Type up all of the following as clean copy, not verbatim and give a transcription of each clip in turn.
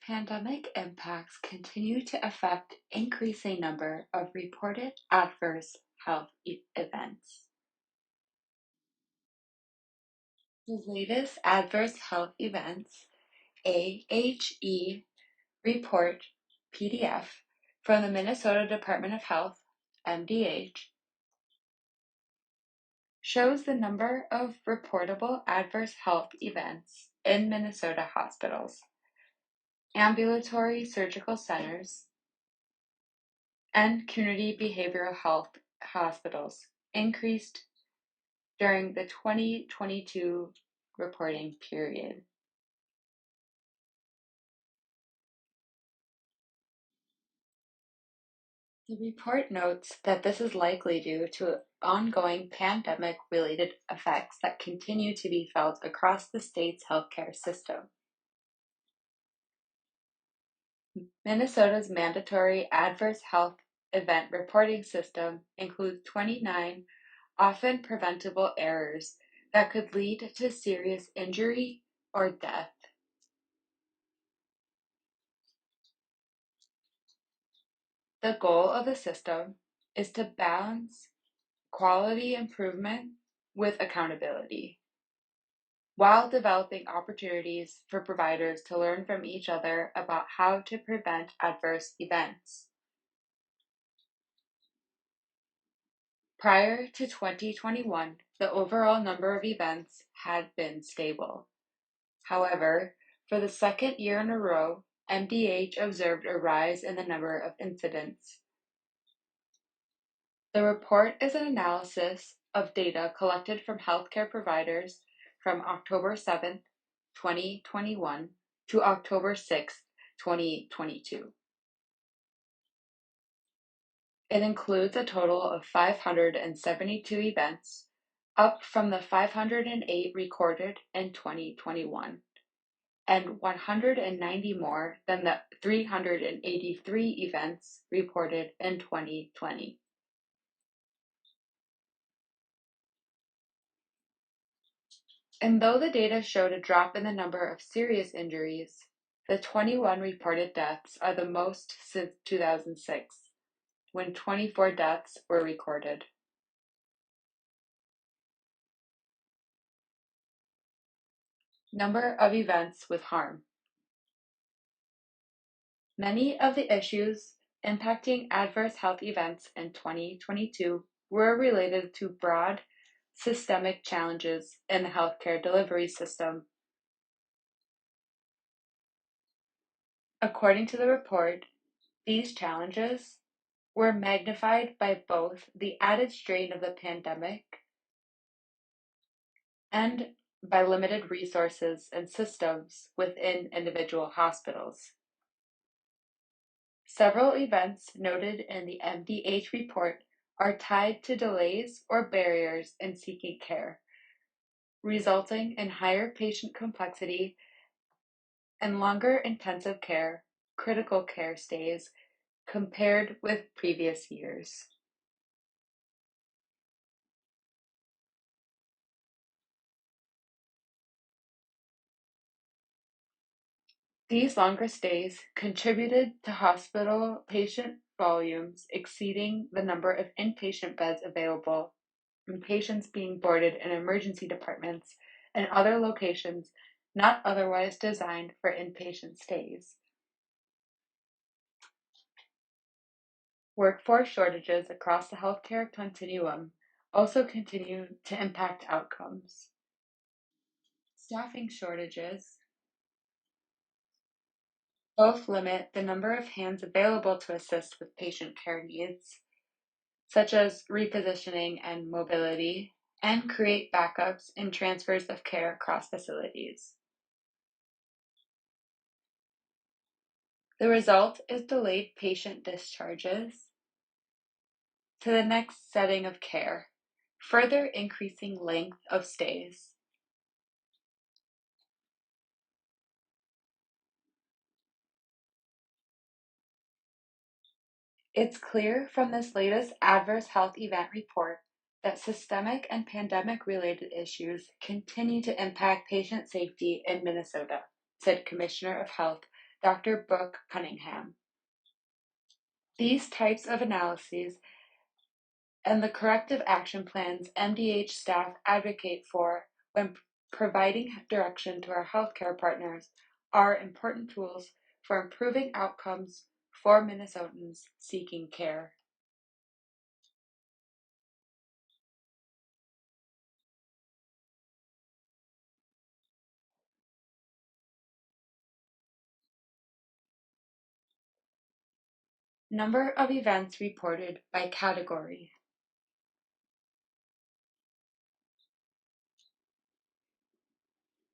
Pandemic impacts continue to affect increasing number of reported adverse health events. The latest adverse health events, AHE report PDF from the Minnesota Department of Health, MDH, shows the number of reportable adverse health events in Minnesota hospitals, ambulatory surgical centers, and community behavioral health hospitals increased during the 2022 reporting period. The report notes that this is likely due to ongoing pandemic-related effects that continue to be felt across the state's healthcare system. Minnesota's mandatory adverse health event reporting system includes 29 often preventable errors that could lead to serious injury or death. The goal of the system is to balance quality improvement with accountability, while developing opportunities for providers to learn from each other about how to prevent adverse events. Prior to 2021, the overall number of events had been stable. However, for the second year in a row, MDH observed a rise in the number of incidents. The report is an analysis of data collected from healthcare providers from October 7, 2021 to October 6, 2022. It includes a total of 572 events, up from the 508 recorded in 2021, and 190 more than the 383 events reported in 2020. And though the data showed a drop in the number of serious injuries, the 21 reported deaths are the most since 2006, when 24 deaths were recorded. Number of events with harm. Many of the issues impacting adverse health events in 2022 were related to broad systemic challenges in the healthcare delivery system. According to the report, these challenges were magnified by both the added strain of the pandemic and by limited resources and systems within individual hospitals. Several events noted in the MDH report are tied to delays or barriers in seeking care, resulting in higher patient complexity and longer intensive care, critical care stays compared with previous years. These longer stays contributed to hospital patient volumes exceeding the number of inpatient beds available, and patients being boarded in emergency departments and other locations not otherwise designed for inpatient stays. Workforce shortages across the healthcare continuum also continue to impact outcomes. Staffing shortages both limit the number of hands available to assist with patient care needs, such as repositioning and mobility, and create backups and transfers of care across facilities. The result is delayed patient discharges to the next setting of care, further increasing length of stays. It's clear from this latest adverse health event report that systemic and pandemic-related issues continue to impact patient safety in Minnesota, said Commissioner of Health Dr. Brooke Cunningham. These types of analyses and the corrective action plans MDH staff advocate for when providing direction to our healthcare partners are important tools for improving outcomes for Minnesotans seeking care. Number of events reported by category.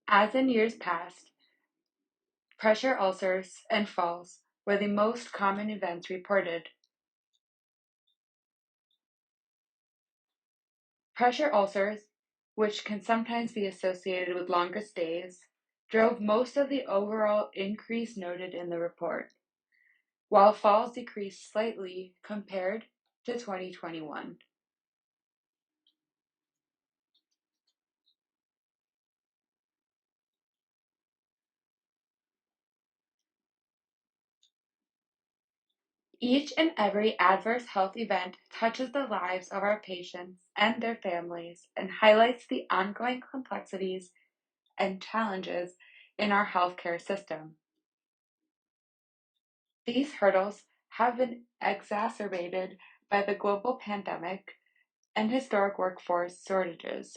As in years past, pressure ulcers and falls were the most common events reported. Pressure ulcers, which can sometimes be associated with longer stays, drove most of the overall increase noted in the report, while falls decreased slightly compared to 2021. Each and every adverse health event touches the lives of our patients and their families and highlights the ongoing complexities and challenges in our healthcare system. These hurdles have been exacerbated by the global pandemic and historic workforce shortages,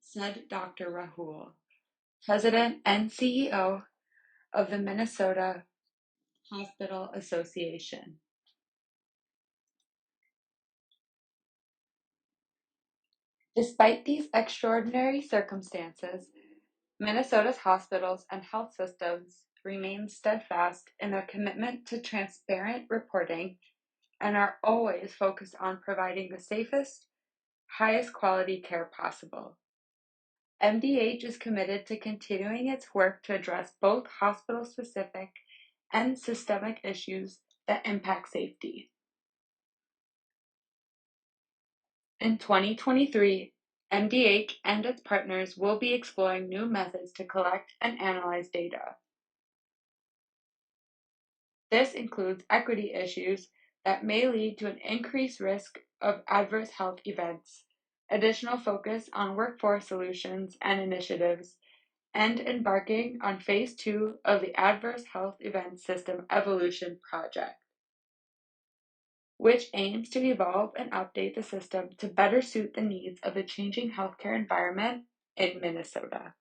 said Dr. Rahul, President and CEO of the Minnesota Hospital Association. Despite these extraordinary circumstances, Minnesota's hospitals and health systems remain steadfast in their commitment to transparent reporting and are always focused on providing the safest, highest quality care possible. MDH is committed to continuing its work to address both hospital-specific and systemic issues that impact safety. In 2023, MDH and its partners will be exploring new methods to collect and analyze data. This includes equity issues that may lead to an increased risk of adverse health events, additional focus on workforce solutions and initiatives, and embarking on Phase 2 of the Adverse Health Event System Evolution Project, which aims to evolve and update the system to better suit the needs of the changing healthcare environment in Minnesota.